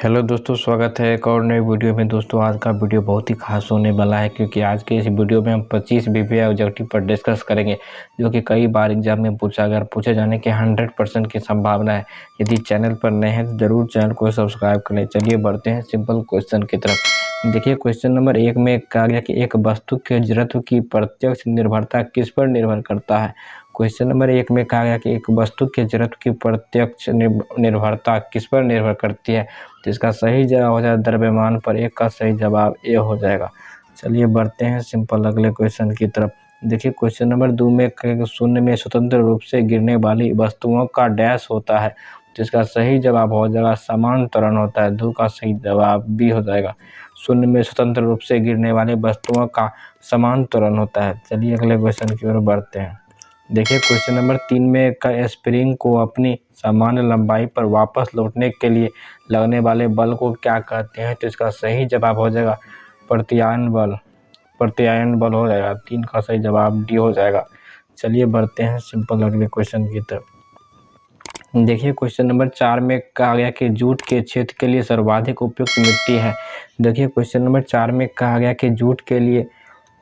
Hello दोस्तों, स्वागत है एक और नए वीडियो में। दोस्तों आज का वीडियो बहुत ही खास होने वाला है क्योंकि आज के इस वीडियो में हम 25 बीपीए ऑब्जेक्टिव पर डिस्कस करेंगे जो कि कई बार एग्जाम में पूछे जाने की 100% की संभावना है। यदि चैनल पर नए हैं तो जरूर चैनल को सब्सक्राइब करें। चलिए बढ़ते हैं सिंपल क्वेश्चन की तरफ। देखिए क्वेश्चन नंबर 1 में कहा गया कि एक वस्तु के जड़त्व की प्रत्यक्ष निर्भरता किस पर निर्भर करता है। क्वेश्चन नंबर 1 में कहा गया कि एक वस्तु के जड़त्व की प्रत्यक्ष निर्भरता किस पर निर्भर करती है, तो इसका सही जवाब हो जाएगा द्रव्यमान पर। एक का सही जवाब ए हो जाएगा। चलिए बढ़ते हैं सिंपल अगले क्वेश्चन की तरफ। देखिए क्वेश्चन नंबर 2 में शून्य में स्वतंत्र रूप से गिरने वाली वस्तुओं का डैश होता है, तो इसका सही जवाब हो जाएगा समान त्वरण होता है। 2 का सही जवाब बी हो जाएगा। शून्य में स्वतंत्र रूप से गिरने वाली वस्तुओं का समान त्वरण होता है। चलिए अगले क्वेश्चन की ओर बढ़ते हैं। देखिए क्वेश्चन नंबर 3 में का स्प्रिंग को अपनी सामान्य लंबाई पर वापस लौटने के लिए लगने वाले बल को क्या कहते हैं, तो इसका सही जवाब हो जाएगा प्रत्यायन बल हो जाएगा। 3 का सही जवाब डी हो जाएगा। चलिए बढ़ते हैं सिंपल अगले क्वेश्चन की तरफ। देखिए क्वेश्चन नंबर 4 में कहा गया कि जूट के क्षेत्र के लिए सर्वाधिक उपयुक्त मिट्टी है। देखिए क्वेश्चन नंबर 4 में कहा गया कि जूट के लिए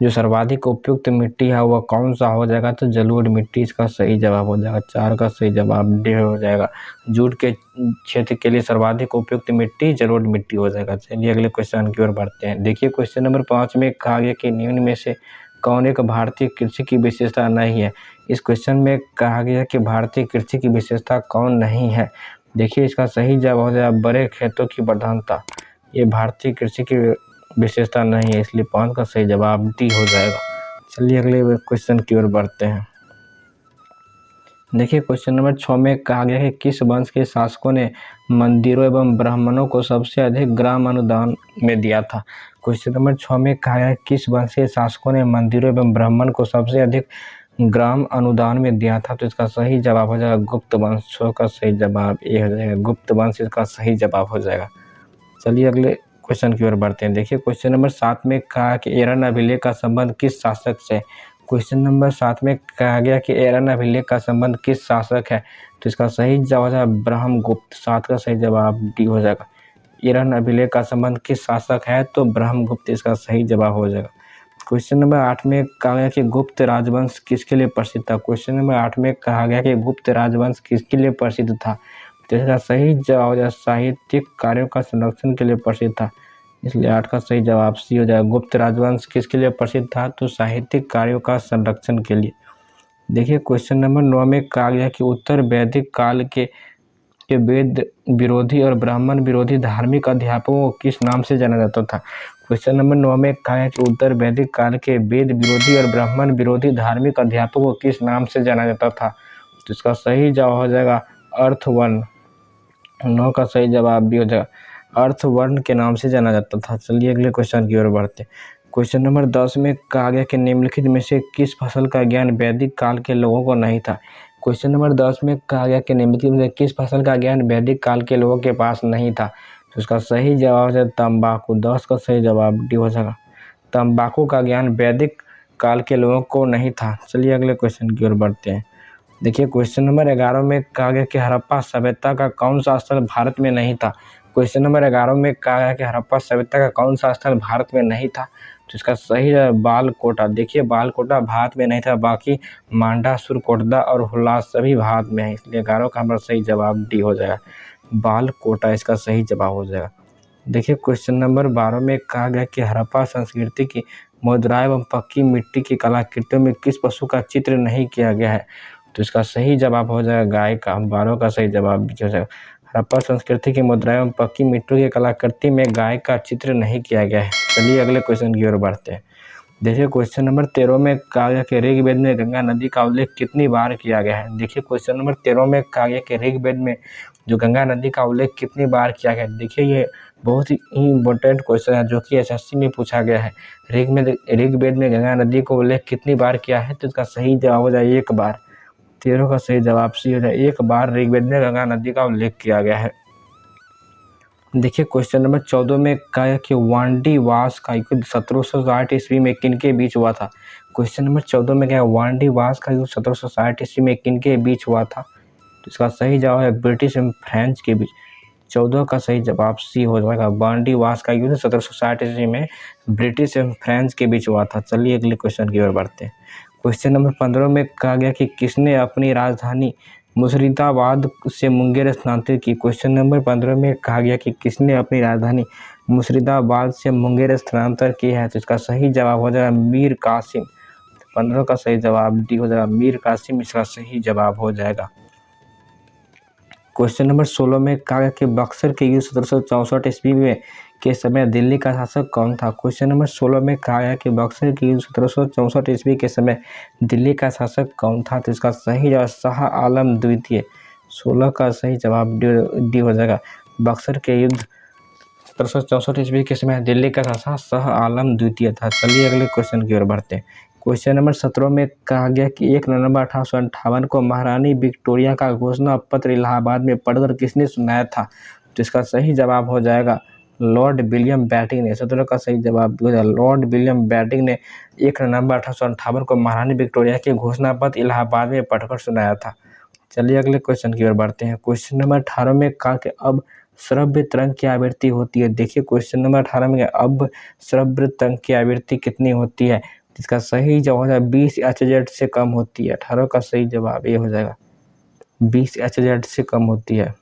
जो सर्वाधिक उपयुक्त मिट्टी है वह कौन सा हो जाएगा, तो जलोढ़ मिट्टी इसका सही जवाब हो जाएगा। 4 का सही जवाब डी हो जाएगा। जूट के क्षेत्र के लिए सर्वाधिक उपयुक्त मिट्टी जलोढ़ मिट्टी हो जाएगा। चलिए अगले क्वेश्चन की ओर बढ़ते हैं। देखिए क्वेश्चन नंबर 5 में कहा गया कि निम्न में से कौन एक भारतीय कृषि की विशेषता नहीं है। इस क्वेश्चन में कहा गया कि भारतीय कृषि की विशेषता कौन नहीं है। देखिए इसका सही जवाब हो जाएगा बड़े खेतों की प्रधानता। ये भारतीय कृषि की विशेषता नहीं है, इसलिए 5 का सही जवाब डी हो जाएगा। चलिए अगले क्वेश्चन की ओर बढ़ते हैं। देखिए क्वेश्चन नंबर 6 में कहा गया है कि किस वंश के शासकों ने मंदिरों एवं ब्राह्मणों को सबसे अधिक ग्राम अनुदान में दिया था। क्वेश्चन नंबर 6 में कहा गया है किस वंश के शासकों ने मंदिरों एवं ब्राह्मण को सबसे अधिक ग्राम अनुदान में दिया था, तो इसका सही जवाब हो जाएगा गुप्त वंश। 6 का सही जवाब ए हो जाएगा। गुप्त वंश इसका सही जवाब हो जाएगा। चलिए अगले क्वेश्चन की ओर बढ़ते हैं। देखिए क्वेश्चन नंबर 7 में कहा कि एरन अभिलेख का संबंध किस शासक से। क्वेश्चन नंबर 7 में कहा गया कि एरन अभिलेख का संबंध किस शासक है, तो इसका सही जवाब है ब्रह्मगुप्त। 7 का सही जवाब डी हो जाएगा। एरन अभिलेख का संबंध किस शासक है, तो ब्रह्मगुप्त इसका सही जवाब हो जाएगा। क्वेश्चन नंबर 8 में कहा गया कि गुप्त राजवंश किसके लिए प्रसिद्ध था। क्वेश्चन नंबर 8 में कहा गया कि गुप्त राजवंश किसके लिए प्रसिद्ध था, तो इसका सही जवाब हो जाएगा साहित्यिक कार्यों का संरक्षण के लिए प्रसिद्ध था, इसलिए 8 का सही जवाब सी हो जाएगा। गुप्त राजवंश किसके लिए प्रसिद्ध था, तो साहित्यिक कार्यों का संरक्षण के लिए। देखिए क्वेश्चन नंबर 9 में कहा गया कि उत्तर वैदिक काल के वेद विरोधी और ब्राह्मण विरोधी धार्मिक अध्यापकों को किस नाम से जाना जाता था। क्वेश्चन नंबर 9 में कहा गया कि उत्तर वैदिक काल के वेद विरोधी और ब्राह्मण विरोधी धार्मिक अध्यापकों को किस नाम से जाना जाता था, तो इसका सही जवाब हो जाएगा अर्थवर्ण। 9 का सही जवाब भी हो जाएगा अर्थवर्ण के नाम से जाना जाता था। चलिए अगले क्वेश्चन की ओर बढ़ते हैं। क्वेश्चन नंबर 10 में कहा गया कि निम्नलिखित में से किस फसल का ज्ञान वैदिक काल के लोगों को नहीं था। क्वेश्चन नंबर 10 में कहा गया कि निम्नलिखित में से किस फसल का ज्ञान वैदिक काल के लोगों के पास नहीं था, तो इसका सही जवाब है तंबाकू। 10 का सही जवाब डी हो जाएगा। तंबाकू का ज्ञान वैदिक काल के लोगों को नहीं था। चलिए अगले क्वेश्चन की ओर बढ़ते हैं। देखिए क्वेश्चन नंबर 11 में कहा गया कि हड़प्पा सभ्यता का कौन सा स्थल भारत में नहीं था। क्वेश्चन नंबर 11 में कहा गया कि हड़प्पा सभ्यता का कौन सा स्थल भारत में नहीं था, तो इसका सही है बालकोटा। देखिए बालकोटा भारत में नहीं था, बाकी मांडा, सुरकोटदा और हुल्लास सभी भारत में है, इसलिए 11 का हमारा सही जवाब डी हो जाएगा। बालकोटा इसका सही जवाब हो जाएगा। देखिए क्वेश्चन नंबर 12 में कहा गया कि हड़प्पा संस्कृति की मुद्राएं एवं पक्की मिट्टी की कलाकृतियों में किस पशु का चित्र नहीं किया गया है, तो इसका सही जवाब हो जाएगा गाय का। 12 का सही जवाब हो जाएगा। हड़प्पा संस्कृति की मुद्राएं एवं पक्की मिट्टी की कलाकृति में गाय का चित्र नहीं किया गया है। चलिए अगले क्वेश्चन की ओर बढ़ते हैं। देखिए क्वेश्चन नंबर 13 में कहा गया कि ऋग्वेद में गंगा नदी का उल्लेख कितनी बार किया गया है। देखिए क्वेश्चन नंबर 13 में कहा गया कि ऋग्वेद में जो गंगा नदी का उल्लेख कितनी बार किया गया है। देखिए ये बहुत ही इम्पोर्टेंट क्वेश्चन है जो कि एसएससी में पूछा गया है। ऋग्वेद में गंगा नदी को उल्लेख कितनी बार किया है, तो इसका सही जवाब हो जाए 1 बार। 13 का सही जवाब सी हो जाए। 1 बार ऋग्वेद में गंगा नदी का उल्लेख किया गया है। देखिए क्वेश्चन नंबर 14 में कहा है कि वांडी वास का युद्ध 1760 ईस्वी में किनके बीच हुआ था। क्वेश्चन नंबर 14 में क्या है वांडी वास का युद्ध 1760 ईस्वी में किनके बीच हुआ था, तो इसका सही जवाब है ब्रिटिश एवं फ्रेंच के बीच। 14 का सही जवाब सी हो जाएगा। बांडी वास का युद्ध 1760 ईस्वी में ब्रिटिश एवं फ्रेंच के बीच हुआ था। चलिए अगले क्वेश्चन की ओर बढ़ते हैं। क्वेश्चन नंबर 15 में कहा गया कि किसने अपनी राजधानी मुर्शिदाबाद से मुंगेर स्थानांतरित की। क्वेश्चन नंबर 15 में कहा गया कि किसने अपनी राजधानी मुर्शिदाबाद से मुंगेर स्थानांतरित की है। तो इसका सही जवाब हो जाएगा मीर कासिम। 15 का सही जवाब डी हो जाएगा, मीर कासिम इसका सही जवाब हो जाएगा। क्वेश्चन नंबर 16 में कहा गया कि बक्सर के युद्ध 1764 ईस्वी में के समय दिल्ली का शासक कौन था। क्वेश्चन नंबर 16 में कहा गया कि बक्सर के युद्ध 1764 ईस्वी के समय दिल्ली का शासक कौन था। तो इसका सही जवाब शाह आलम द्वितीय। 16 का सही जवाब डी हो जाएगा। बक्सर के युद्ध 1764 ईस्वी के समय दिल्ली का शासक शाह आलम द्वितीय था। चलिए अगले क्वेश्चन की ओर बढ़ते हैं। क्वेश्चन नंबर 17 में कहा गया कि 1 नवंबर 1858 को महारानी विक्टोरिया का घोषणा पत्र इलाहाबाद में पढ़कर किसने सुनाया था। तो इसका सही जवाब हो जाएगा लॉर्ड विलियम बेंटिंक ने। 17 का सही जवाब लॉर्ड विलियम बेंटिंक ने 1 नवंबर 1858 को महारानी विक्टोरिया के घोषणा पत्र इलाहाबाद में पढ़कर सुनाया था। चलिए अगले क्वेश्चन की ओर बढ़ते हैं। क्वेश्चन नंबर 18 में कहा कि अब श्रव्य तरंग की आवृत्ति होती है। देखिए क्वेश्चन नंबर 18 में अब श्रव्य तरंग की आवृत्ति कितनी होती है। इसका सही जवाब हो जाएगा 20 HZ से कम होती है। 18 का सही जवाब ये हो जाएगा 20 HZ से कम होती है।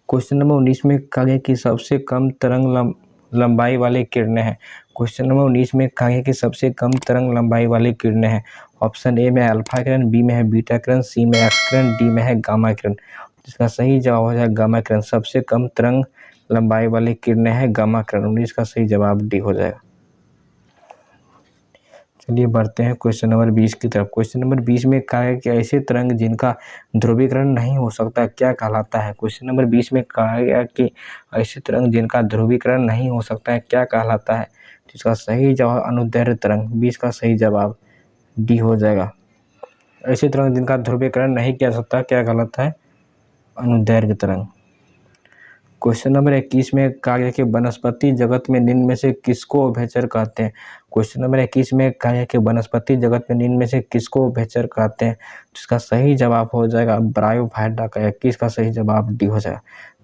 क्वेश्चन नंबर 19 में कहा गया कि सबसे कम तरंग लंबाई वाली किरणें हैं। क्वेश्चन नंबर 19 में कहा गया कि सबसे कम तरंग लंबाई वाली किरणें हैं। ऑप्शन ए में अल्फा किरण, बी में है बीटा किरण, सी में एक्स किरण, डी में है गामा किरण। इसका सही जवाब हो जाएगा गामा किरण। सबसे कम तरंग लंबाई वाली किरणें हैं गामा किरण। 19 का सही जवाब डी हो जाएगा। चलिए बढ़ते हैं क्वेश्चन नंबर 20 की तरफ। क्वेश्चन नंबर 20 में कहा है कि ऐसे तरंग जिनका ध्रुवीकरण नहीं हो सकता क्या कहलाता है। क्वेश्चन नंबर 20 में कहा गया कि ऐसे तरंग जिनका ध्रुवीकरण नहीं हो सकता है क्या कहलाता है। इसका सही जवाब अनुदैर्घ्य तरंग। 20 का सही जवाब डी हो जाएगा। ऐसे तरंग जिनका ध्रुवीकरण नहीं किया सकता क्या कहलाता है, अनुदैर्घ्य तरंग। क्वेश्चन नंबर 21 में कहा गया कि वनस्पति जगत में निम्न में से किसको उभयचर कहते हैं। क्वेश्चन नंबर 21 में कहा गया कि वनस्पति जगत में निम्न में से किसको उभयचर कहते हैं। जिसका सही जवाब हो जाएगा ब्रायोफाइटा का। 21 का सही जवाब डी हो जाएगा।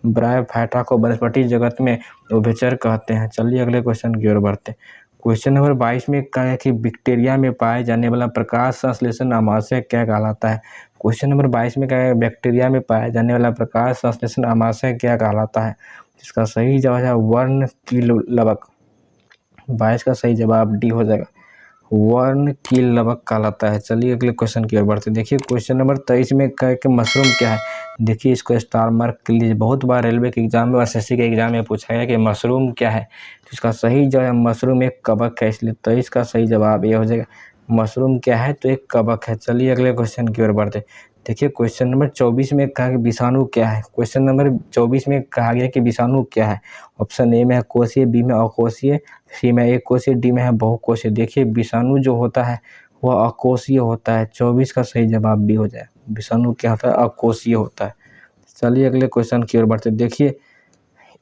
ब्रायोफाइटा को वनस्पति जगत में उभयचर कहते हैं। चलिए अगले क्वेश्चन की ओर बढ़ते हैं। क्वेश्चन नंबर 22 में कहा गया कि बैक्टीरिया में पाए जाने वाला प्रकाश संश्लेषण अमाशय क्या कहलाता है। क्वेश्चन नंबर 22 में कहा गया बैक्टीरिया में पाया जाने वाला प्रकाश संश्लेषण अमाशय क्या कहलाता है। इसका सही जवाब है वर्ण कीलवक। 22 का सही जवाब डी हो जाएगा, वर्ण कीलवक कहलाता है। चलिए अगले क्वेश्चन की ओर बढ़ते हैं। देखिए क्वेश्चन नंबर 23 में कहा कि मशरूम क्या है। देखिए इसको स्टार मार्क के लिए बहुत बार रेलवे के एग्जाम में, SSC के एग्जाम में पूछा गया कि मशरूम क्या है। तो इसका सही जवाब है मशरूम एक कवक है, इसलिए 23 का सही जवाब ये हो जाएगा मशरूम क्या है तो एक कवक है। चलिए अगले क्वेश्चन की ओर बढ़ते। देखिए क्वेश्चन नंबर 24 में कहा कि विषाणु क्या है। क्वेश्चन नंबर 24 में कहा गया कि विषाणु क्या है। ऑप्शन ए में है कोशीय, बी में अकोशीय, सी में एक कोशीय, डी में है बहुकोशीय। देखिए विषाणु जो होता है वह अकोशीय होता है। 24 का सही जवाब बी हो जाए। विषाणु क्या होता है, अकोशीय होता है। चलिए अगले क्वेश्चन की ओर बढ़ते। देखिए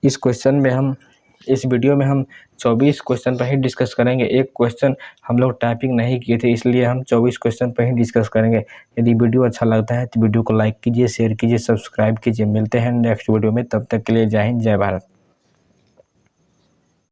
इस क्वेश्चन में हम इस वीडियो में हम 24 क्वेश्चन पर ही डिस्कस करेंगे। एक क्वेश्चन हम लोग टाइपिंग नहीं किए थे, इसलिए हम 24 क्वेश्चन पर ही डिस्कस करेंगे। यदि वीडियो अच्छा लगता है तो वीडियो को लाइक कीजिए, शेयर कीजिए, सब्सक्राइब कीजिए। मिलते हैं नेक्स्ट वीडियो में, तब तक के लिए जय हिंद, जय भारत।